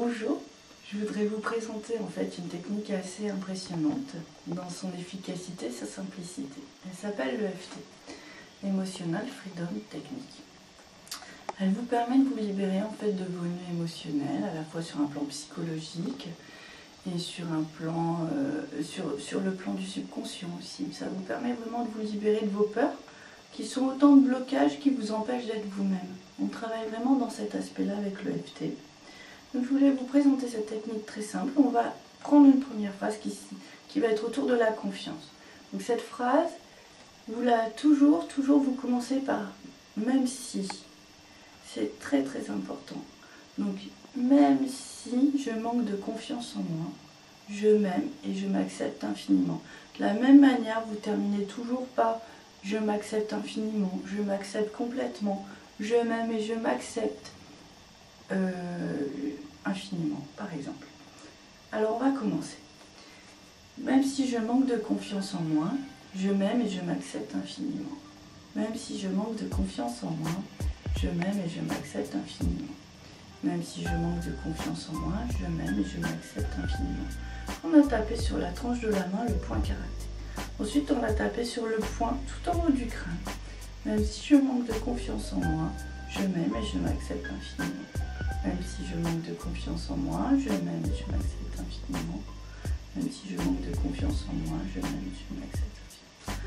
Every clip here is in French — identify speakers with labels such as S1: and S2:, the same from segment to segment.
S1: Bonjour, je voudrais vous présenter en fait une technique assez impressionnante dans son efficacité et sa simplicité. Elle s'appelle l'EFT, Emotional Freedom Technique. Elle vous permet de vous libérer en fait de vos nœuds émotionnels, à la fois sur un plan psychologique et sur un plan, sur le plan du subconscient aussi. Ça vous permet vraiment de vous libérer de vos peurs, qui sont autant de blocages qui vous empêchent d'être vous-même. On travaille vraiment dans cet aspect-là avec l'EFT. Donc je voulais vous présenter cette technique très simple. On va prendre une première phrase qui va être autour de la confiance. Donc cette phrase, vous la toujours vous commencez par « même si ». C'est très très important. Donc même si je manque de confiance en moi, je m'aime et je m'accepte infiniment. De la même manière, vous terminez toujours par « je m'accepte infiniment »,« je m'accepte complètement »,« je m'aime et je m'accepte infiniment », par exemple. Alors on va commencer. Même si je manque de confiance en moi, je m'aime et je m'accepte infiniment. Même si je manque de confiance en moi, je m'aime et je m'accepte infiniment. Même si je manque de confiance en moi, je m'aime et je m'accepte infiniment. On a tapé sur la tranche de la main le point caractère. Ensuite, on va taper sur le point tout en haut du crâne. Même si je manque de confiance en moi, je m'aime et je m'accepte infiniment. Même si je manque de confiance en moi, je m'aime et je m'accepte infiniment. Même si je manque de confiance en moi, je m'aime et je m'accepte infiniment.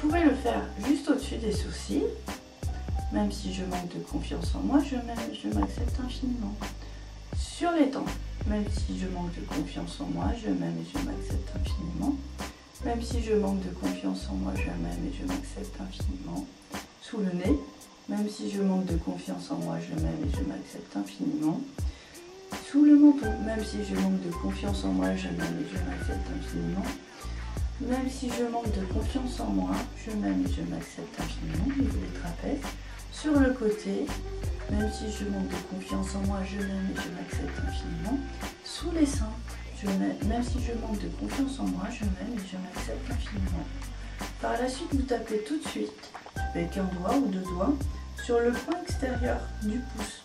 S1: Vous pouvez le faire juste au-dessus des sourcils. Même si je manque de confiance en moi, je m'aime et je m'accepte infiniment. Sur les tempes, même si je manque de confiance en moi, je m'aime et je m'accepte infiniment. Même si je manque de confiance en moi, je m'aime et je m'accepte infiniment. Sous le nez, même si je manque de confiance en moi, je m'aime et je m'accepte infiniment. Sous le menton, même si je manque de confiance en moi, je m'aime et je m'accepte infiniment. Même si je manque de confiance en moi, je m'aime et je m'accepte infiniment. Au niveau des trapèzes. Sur le côté, même si je manque de confiance en moi, je m'aime et je m'accepte infiniment. Sous les seins, même si je manque de confiance en moi, je m'aime et je m'accepte infiniment. Par la suite, vous tapez tout de suite, avec un doigt ou deux doigts, sur le point extérieur du pouce.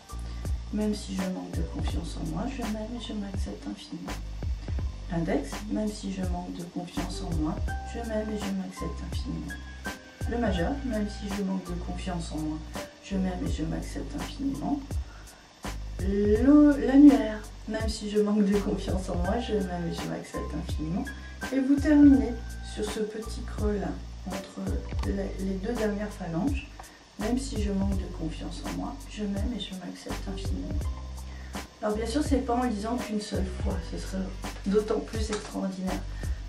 S1: Même si je manque de confiance en moi, je m'aime et je m'accepte infiniment. L'index, même si je manque de confiance en moi, je m'aime et je m'accepte infiniment. Le majeur, même si je manque de confiance en moi, je m'aime et je m'accepte infiniment. L'annulaire, même si je manque de confiance en moi, je m'aime et je m'accepte infiniment. Et vous terminez sur ce petit creux là, entre les deux dernières phalanges. Même si je manque de confiance en moi, je m'aime et je m'accepte infiniment. Alors bien sûr, c'est pas en lisant qu'une seule fois, ce serait d'autant plus extraordinaire.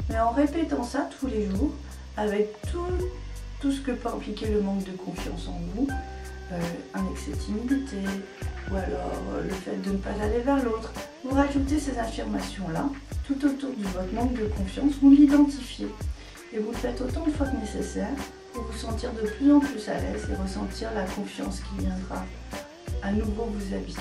S1: Mais en répétant ça tous les jours, avec tout ce que peut impliquer le manque de confiance en vous, un excès de timidité, ou alors le fait de ne pas aller vers l'autre, vous rajoutez ces affirmations-là, tout autour de votre manque de confiance, vous l'identifiez. Et vous le faites autant de fois que nécessaire pour vous sentir de plus en plus à l'aise et ressentir la confiance qui viendra à nouveau vous habiter.